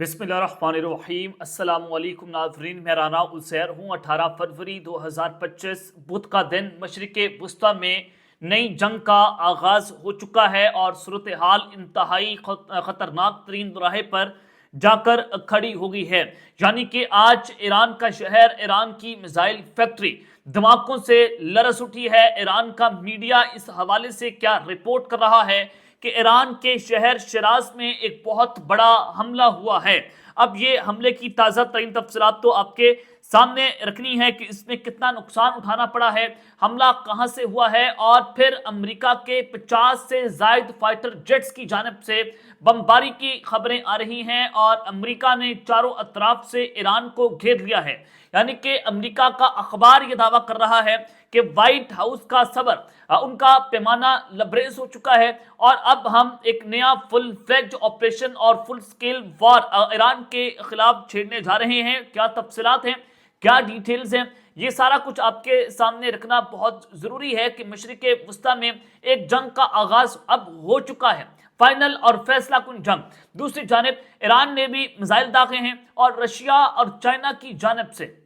बिस्मिल्लाहिर्रहमानिर्रहीम। अस्सलाम वालेकुम नाज़रीन, मैं राना उज़ैर हूँ। 18 फरवरी 2025 बुध का दिन मशरिक़े वुस्ता में नई जंग का आगाज़ हो चुका है और सूरत हाल इंतहाई ख़तरनाक तरीन राह पर जाकर खड़ी हो गई है। यानी कि आज ईरान का शहर, ईरान की मिसाइल फैक्ट्री धमाकों से लरस उठी है। ईरान का मीडिया इस हवाले से क्या रिपोर्ट कर रहा है कि ईरान के शहर शिराज में एक बहुत बड़ा हमला हुआ है। अब ये हमले की ताज़ा तरीन तफसीलात तो आपके सामने रखनी है कि इसमें कितना नुकसान उठाना पड़ा है, हमला कहां से हुआ है, और फिर अमेरिका के 50 से ज़ायद फाइटर जेट्स की जानिब से बमबारी की खबरें आ रही हैं और अमेरिका ने चारों अतराफ से ईरान को घेर लिया है। यानी कि अमेरिका का अखबार यह दावा कर रहा है कि व्हाइट हाउस का सबर, उनका पैमाना लबरेज हो चुका है और अब हम एक नया फुल फ्लेज ऑपरेशन और फुल स्केल वॉर ईरान के खिलाफ छेड़ने जा रहे हैं। क्या तफसीलात हैं, क्या डिटेल्स हैं, ये सारा कुछ आपके सामने रखना बहुत ज़रूरी है कि मशरिक़े वुस्ता में एक जंग का आगाज़ अब हो चुका है, फाइनल और फैसला कुन जंग। दूसरी जानिब ईरान ने भी मिसाइल दागे हैं और रशिया और चाइना की जानिब से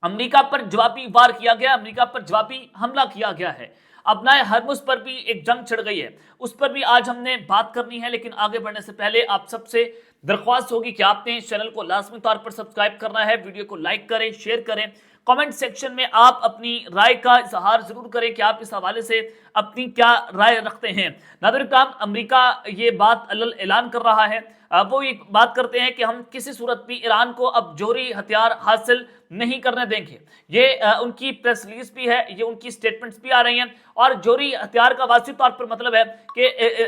अमेरिका पर जवाबी वार किया गया, अमेरिका पर जवाबी हमला किया गया है। अपनाए हरमुज पर भी एक जंग छिड़ गई है, उस पर भी आज हमने बात करनी है। लेकिन आगे बढ़ने से पहले आप सबसे दरख्वास्त होगी कि आपने इस चैनल को लाजमी तौर पर सब्सक्राइब करना है, वीडियो को लाइक करें, शेयर करें, कमेंट सेक्शन में आप अपनी राय का इजहार जरूर करें कि आप इस हवाले से अपनी क्या राय रखते हैं। नाज़रीन किराम, अमेरिका ये बात ऐलान कर रहा है, वो ये बात करते हैं कि हम किसी सूरत भी ईरान को अब जोहरी हथियार हासिल नहीं करने देंगे। ये उनकी प्रेस रिलीज भी है, ये उनकी स्टेटमेंट्स भी आ रही हैं और जोहरी हथियार का वाज़िह तौर पर मतलब है कि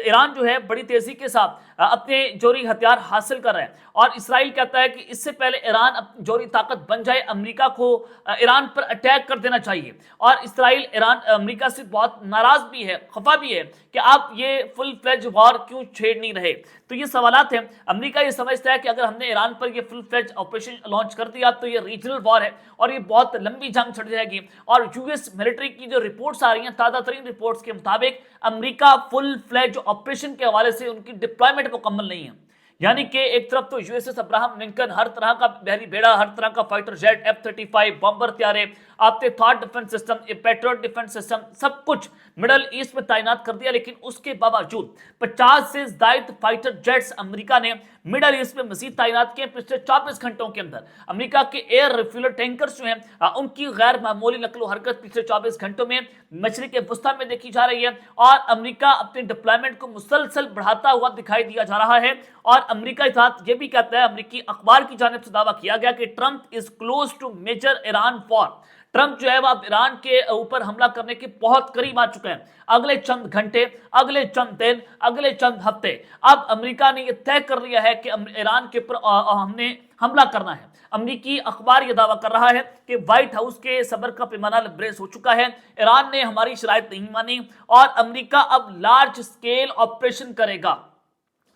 ईरान जो है बड़ी तेजी के साथ अपने जोहरी हथियार हासिल कर रहे हैं और इसराइल कहता है कि इससे पहले ईरान अपनी जोहरी ताकत बन जाए, अमेरिका को ईरान पर अटैक कर देना चाहिए। और इसराइल अमेरिका से बहुत नाराज भी है, खफा भी है कि आप ये फुल फ्लेज वॉर क्यों छेड़ नहीं रहे। तो ये सवालात हैं। अमेरिका ये समझता है कि अगर हमने ईरान पर ये फुल फ्लेज ऑपरेशन लॉन्च कर दिया तो ये रीजनल वॉर है और ये बहुत लंबी जंग छिड़ जाएगी। और यूएस मिलिट्री की जो रिपोर्ट्स आ रही हैं, ताज़ा तरीन रिपोर्ट्स के मुताबिक अमेरिका फुल फ्लेज ऑपरेशन के हवाले से उनकी डिप्लॉयमेंट मुकम्मल नहीं है। यानी कि एक तरफ तो यूएसएस अब्राहम लिंकन, हर तरह का बहरी बेड़ा, हर तरह का फाइटर जेट, F-35 बम्बर त्यारे, आपके thought defence system, patriot defence system, सब कुछ मिडल ईस्ट में तैनात कर दिया। लेकिन उसके बावजूद 50 से ज्यादा फाइटर जेट्स अमेरिका ने मिडल ईस्ट में मजीद तैनात किए। पिछले 24 घंटों के अंदर अमेरिका के एयर रिफ्यूलर टैंकर्स जो हैं उनकी गैर मामूली नकलो हरकत पिछले 24 घंटों में मशरिक़े वुस्ता में देखी जा रही है और अमेरिका अपने डिप्लॉयमेंट को मुसलसल बढ़ाता हुआ दिखाई दिया जा रहा है। और अमेरिका के साथ ये भी कहता है, अमेरिकी अखबार की जानिब से दावा किया गया कि Trump is close to major Iran war. Trump जो है वह अब ईरान के ऊपर हमला करने के बहुत करीब आ चुके हैं। अगले चंद घंटे, अगले चंद दिन, अगले चंद हफ्ते अब अमेरिका ने यह तय कर लिया है कि ईरान के ऊपर हमने हमला करना है। अमेरिकी अखबार यह दावा कर रहा है कि व्हाइट हाउस के सबर का पैमाना लबरेज हो चुका है, ईरान ने हमारी शराइत नहीं मानी और अमेरिका अब लार्ज स्केल ऑपरेशन करेगा।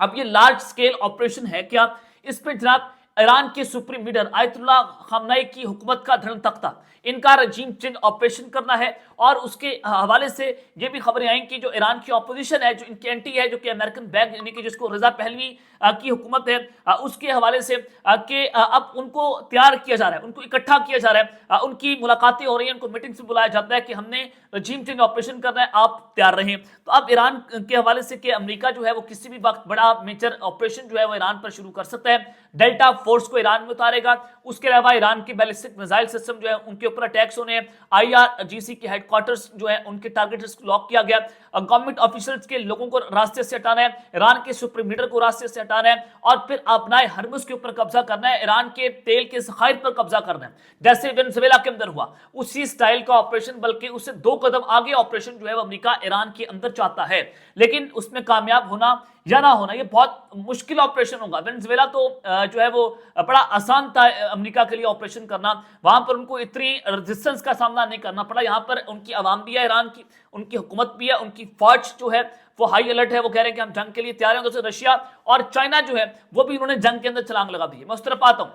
अब ये लार्ज स्केल ऑपरेशन है क्या, इस पर जनाब ईरान के सुप्रीम लीडर आयतुल्लाह खामनेई की हुकूमत का धर्म तख्ता, इनका रजीम चेंज ऑपरेशन करना है। और उसके हवाले से ये भी खबरें आई कि जो ईरान की अपोजिशन है, जो इनकी एंटी है, जो कि अमेरिकन बैग यानी कि जिसको रजा पहलवी की हुकूमत है, उसके हवाले से कि अब उनको तैयार किया जा रहा है, उनको इकट्ठा किया जा रहा है, उनकी मुलाकातें हो रही हैं, उनको मीटिंग से बुलाया जाता है कि हमने रजीम चेंज ऑपरेशन करना है, आप तैयार रहें। तो अब ईरान के हवाले से कि अमेरिका जो है वो किसी भी वक्त बड़ा मेजर ऑपरेशन जो है वो ईरान पर शुरू कर सकता है, डेल्टा फोर्स को ईरान में उतारेगा। उसके अलावा ईरान के बैलिस्टिक मिसाइल सिस्टम जो है उनके ऊपर अटैक्स होने हैं। IRGC के हेडक्वार्टर्स जो है उनके टारगेट्स लॉक किया गया। गवर्नमेंट ऑफिशियल्स के लोगों को रास्ते से हटाना है, ईरान के सुप्रीम लीडर को रास्ते से हटाना है और फिर अपनाए हरमुज के ऊपर कब्जा करना है, ईरान के तेल के ज़खायर पर कब्जा करना है, जैसे वेनेजुएला के अंदर हुआ उसी स्टाइल का ऑपरेशन, बल्कि उससे 2 कदम आगे ऑपरेशन जो है वो अमेरिका ईरान के अंदर चाहता है। लेकिन उसमें कामयाब होना या ना होना ये बहुत मुश्किल ऑपरेशन होगा। वेनेजुएला तो जो है वो बड़ा आसान था अमेरिका के लिए ऑपरेशन करना, वहां पर उनको इतनी रेजिस्टेंस का सामना नहीं करना पड़ा। यहाँ पर उनकी आवाम भी है ईरान की, उनकी हुकूमत भी है, उनकी फौज जो है वो हाई अलर्ट है, वो कह रहे हैं कि हम जंग के लिए तैयार हैं। तो रशिया और चाइना जो है वो भी उन्होंने जंग के अंदर छलांग लगा दी है। मैं उस तरफ आता हूं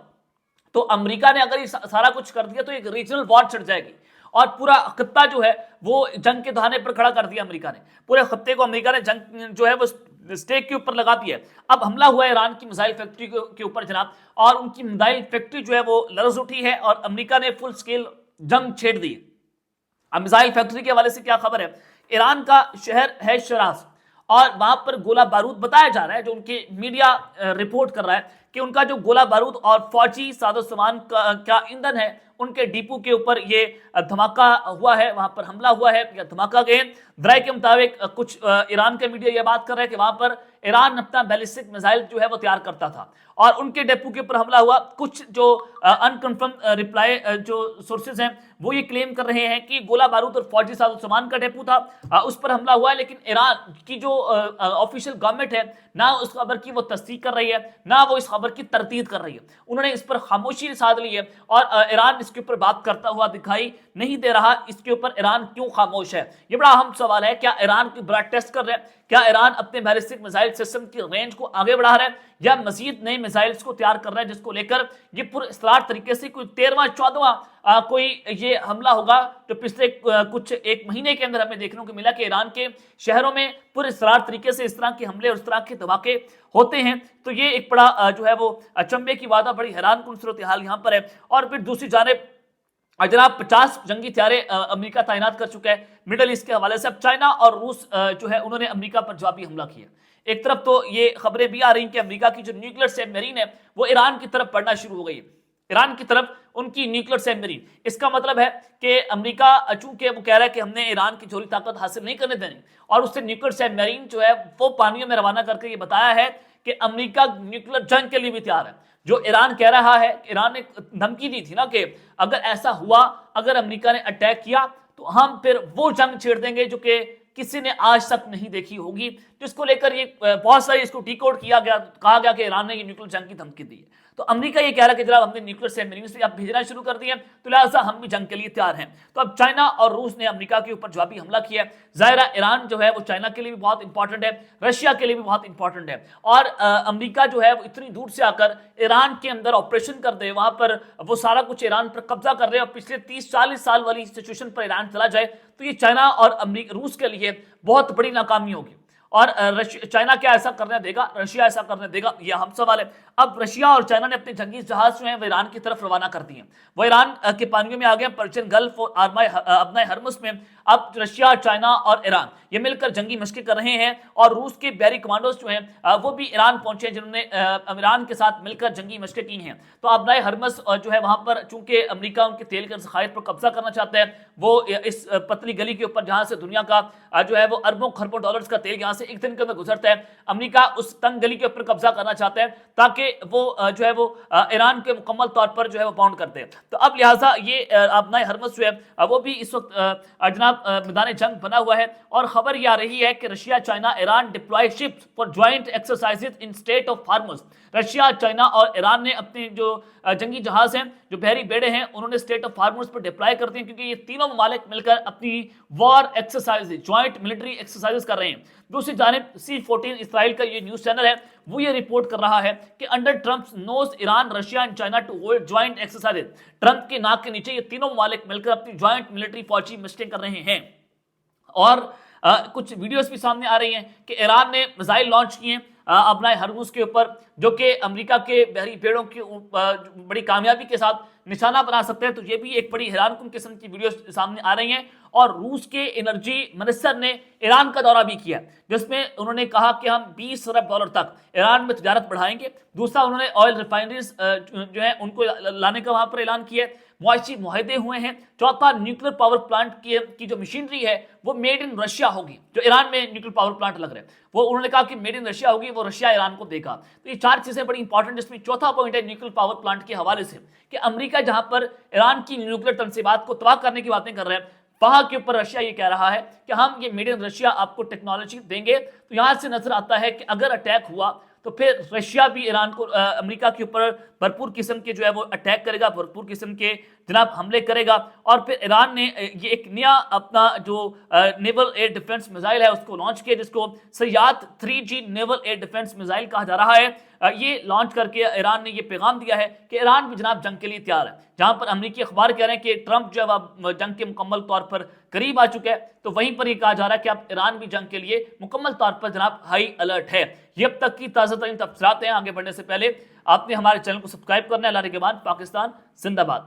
तो अमेरिका ने अगर ये सारा कुछ कर दिया तो एक रीजनल वॉर छिड़ जाएगी और पूरा खत्ता जो है वो जंग के दहाने पर खड़ा कर दिया अमेरिका ने। पूरे खत्ते को अमेरिका ने जंग जो है वो स्टेक के ऊपर लगाती है। अब हमला हुआ है ईरान की मिसाइल फैक्ट्री के ऊपर जनाब, और उनकी मिसाइल फैक्ट्री जो है वो लरज उठी है और अमेरिका ने फुल स्केल जंग छेड़ दी। अब मिसाइल फैक्ट्री के हवाले से क्या खबर है, ईरान का शहर है शिराज और वहां पर गोला बारूद बताया जा रहा है, जो उनके मीडिया रिपोर्ट कर रहा है कि उनका जो गोला बारूद और फौजी साजो सामान का ईंधन है उनके डिपो के ऊपर ये धमाका हुआ है, वहां पर हमला हुआ है या धमाका गए। दराई के मुताबिक कुछ ईरान के मीडिया ये बात कर रहे हैं कि वहां पर ईरान अपना बैलिस्टिक मिसाइल जो है वो तैयार करता था और उनके डिपो के ऊपर हमला हुआ। कुछ जो अनकन्फर्म रिप्लाई जो सोर्सेज हैं वो ये क्लेम कर रहे हैं कि गोला बारूद और फौजी साजो सामान का डिपो था, उस पर हमला हुआ है, लेकिन ईरान की जो ऑफिशियल गवर्नमेंट है ना उस खबर की वो तस्दीक कर रही है ना वो इस खबर की तरदीद कर रही है। उन्होंने इस पर खामोशी साध ली है और ईरान इसके ऊपर बात करता हुआ दिखाई नहीं दे रहा। इसके ऊपर ईरान क्यों खामोश है, ये बड़ा अहम सवाल है। क्या ईरान की बड़ा टेस्ट कर रहे हैं, क्या ईरान अपने बैलिस्टिक मिसाइल सिस्टम की रेंज को आगे बढ़ा रहा है या मजीद नए मिसाइल्स को तैयार कर रहा है जिसको लेकर ये पुरअसरार तरीके से कोई 13वां 14वां कोई ये हमला होगा। तो पिछले कुछ एक महीने के अंदर हमें देखने को मिला कि ईरान के शहरों में पुरअसरार तरीके से इस तरह के हमले और इस तरह के धमाके होते हैं। तो ये एक बड़ा जो है वो अचंभे की बात है, बड़ी हैरानकुन सूरत हाल यहाँ पर है। और फिर दूसरी जानिब जनाब 50 जंगी हथियारे अमेरिका तैनात कर चुका है मिडल ईस्ट के हवाले से। अब चाइना और रूस जो है उन्होंने अमेरिका पर जवाबी हमला किया। एक तरफ तो ये खबरें भी आ रही कि अमेरिका की जो न्यूक्लियर सबमरीन है वो ईरान की तरफ बढ़ना शुरू हो गई है, ईरान की तरफ उनकी न्यूक्लियर सबमरीन। इसका मतलब है कि अमेरिका चूंकि वो कह रहा है कि हमने ईरान की जोहरी ताकत हासिल नहीं करने देनी और उससे न्यूक्लियर सबमरीन जो है वो पानियों में रवाना करके ये बताया है कि अमेरिका न्यूक्लियर जंग के लिए भी तैयार है। जो ईरान कह रहा है, ईरान ने धमकी दी थी ना कि अगर ऐसा हुआ, अगर अमेरिका ने अटैक किया तो हम फिर वो जंग छेड़ देंगे जो कि किसी ने आज तक नहीं देखी होगी। तो इसको लेकर ये बहुत सारी इसको डिकोड किया गया, कहा गया कि ईरान ने ये न्यूक्लियर जंग की धमकी दी है। तो अमेरिका ये कह रहा है कि जनाब हमने न्यूक्लियर सबमरीन्स भी अब भेजना शुरू कर दिए तो लिहाजा हम भी जंग के लिए तैयार हैं। तो अब चाइना और रूस ने अमेरिका के ऊपर जवाबी हमला किया है। ज़ाहिर ईरान जो है वो चाइना के लिए भी बहुत इंपॉर्टेंट है, रशिया के लिए भी बहुत इंपॉर्टेंट है और अमेरिका जो है वो इतनी दूर से आकर ईरान के अंदर ऑपरेशन कर दे, वहां पर वो सारा कुछ ईरान पर कब्जा कर रहे हैं और पिछले 30-40 साल वाली सिचुएशन पर ईरान चला जाए तो ये चाइना और रूस के लिए बहुत बड़ी नाकामी होगी। और चाइना क्या ऐसा करने देगा, रशिया ऐसा करने देगा, यह हम सवाल है। अब रशिया और चाइना ने अपने जंगी जहाज जो हैं वो ईरान की तरफ रवाना कर दिए, वो ईरान के पानियों में आ गए, पर्शियन गल्फ और अपना हरमुज में। अब रशिया, चाइना और ईरान ये मिलकर जंगी मशकें कर रहे हैं और रूस के बहरी कमांडोज जो हैं वो भी ईरान पहुंचे हैं जिन्होंने ईरान के साथ मिलकर जंगी मशकें की हैं। तो अपना हरमुज जो है वहां पर चूंकि अमेरिका उनके तेल के ज़खायर पर कब्जा करना चाहता है, वो इस पतली गली के ऊपर जहां से दुनिया का जो है वो अरबों खरबों डॉलर्स का तेल यहाँ से एक दिन के अंदर गुजरता है, अमेरिका उस तंग गली के ऊपर कब्जा करना चाहता है ताकि वो जो है वो ईरान के मुकम्मल तौर पर जो है वो बाउंड करते हैं। तो अब लिहाजा ये अपना हरमुज जो है वो भी इस वक्त जनाब मैदान जंग बना हुआ है और खबर ये आ रही है कि Russia, China, Iran deploy ships for joint exercises in state of Hormuz. Russia, China और ईरान ने अपने जो जंगी जहाज हैं, जो बहरी बेड़े हैं, उन्होंने स्टेट ऑफ हार्मुज पर डिप्लॉय कर दिए क्योंकि ये तीनों ममालिक मिलकर अपनी war exercise, joint military exercises कर रहे हैं। दूसरी जानिब C14 इसराइल का ये न्यूज चैनल है वो ये रिपोर्ट कर रहा है कि under Trump nose Iran, Russia and China to hold joint exercises. Trump के नाक के नीचे ये तीनों ममालिक मिलकर अपनी ज्वाइंट मिलिट्री फौजी मशकें कर रहे हैं। और कुछ वीडियोस भी सामने आ रही हैं कि ईरान ने मिसाइल लॉन्च किए अपना हरमुज के ऊपर, जो कि अमेरिका के बहरी बेड़ों की बड़ी कामयाबी के साथ निशाना बना सकते हैं। तो ये भी एक बड़ी हैरानकुन किस्म की वीडियो सामने आ रही हैं। और रूस के एनर्जी मिनिस्टर ने ईरान का दौरा भी किया जिसमें उन्होंने कहा कि हम 20 अरब डॉलर तक ईरान में तजारत बढ़ाएंगे। दूसरा, उन्होंने ऑयल रिफाइनरीज जो है उनको लाने का वहां पर ऐलान किया, मुआशी मुआहदे हुए हैं। चौथा, न्यूक्लियर पावर प्लांट की जो मशीनरी है वो मेड इन रशिया होगी, जो ईरान में न्यूक्लियर पावर प्लांट लग रहे हैं वो उन्होंने कहा कि मेड इन रशिया होगी, वो रशिया ईरान को देगा। तो ये चार चीजें बड़ी इंपॉर्टेंट, जिसमें चौथा पॉइंट है न्यूक्लियर पावर प्लांट के हवाले से कि अमेरिका जहां पर ईरान की न्यूक्लियर तनसीबात को तबाह करने की बातें कर रहे हैं, वहां के ऊपर रशिया ये कह रहा है कि हम ये मेड इन रशिया आपको टेक्नोलॉजी देंगे। तो यहां से नजर आता है कि अगर अटैक हुआ तो फिर रशिया भी ईरान को अमेरिका के ऊपर भरपूर किस्म के जो है वो अटैक करेगा, भरपूर किस्म के जनाब हमले करेगा। और फिर ईरान ने ये एक नया अपना जो नेवल एयर डिफेंस मिसाइल है उसको लॉन्च किया, जिसको सयाद 3G naval air defence missile कहा जा रहा है। یہ لانچ کر کے ایران نے یہ پیغام دیا ہے کہ ایران بھی جناب جنگ کے لیے تیار ہے. جہاں پر امریکی اخبار کہہ رہے ہیں کہ ٹرمپ جو ہے جنگ کے مکمل طور پر قریب آ چکا ہے, تو وہیں پر یہ کہا جا رہا ہے کہ اب ایران بھی جنگ کے لیے مکمل طور پر جناب ہائی الرٹ ہے. یہ اب تک کی تازہ ترین تفصیلات ہیں. آگے بڑھنے سے پہلے آپ نے ہمارے چینل کو سبسکرائب کرنا ہے. اللہ کے بعد پاکستان زندہ باد.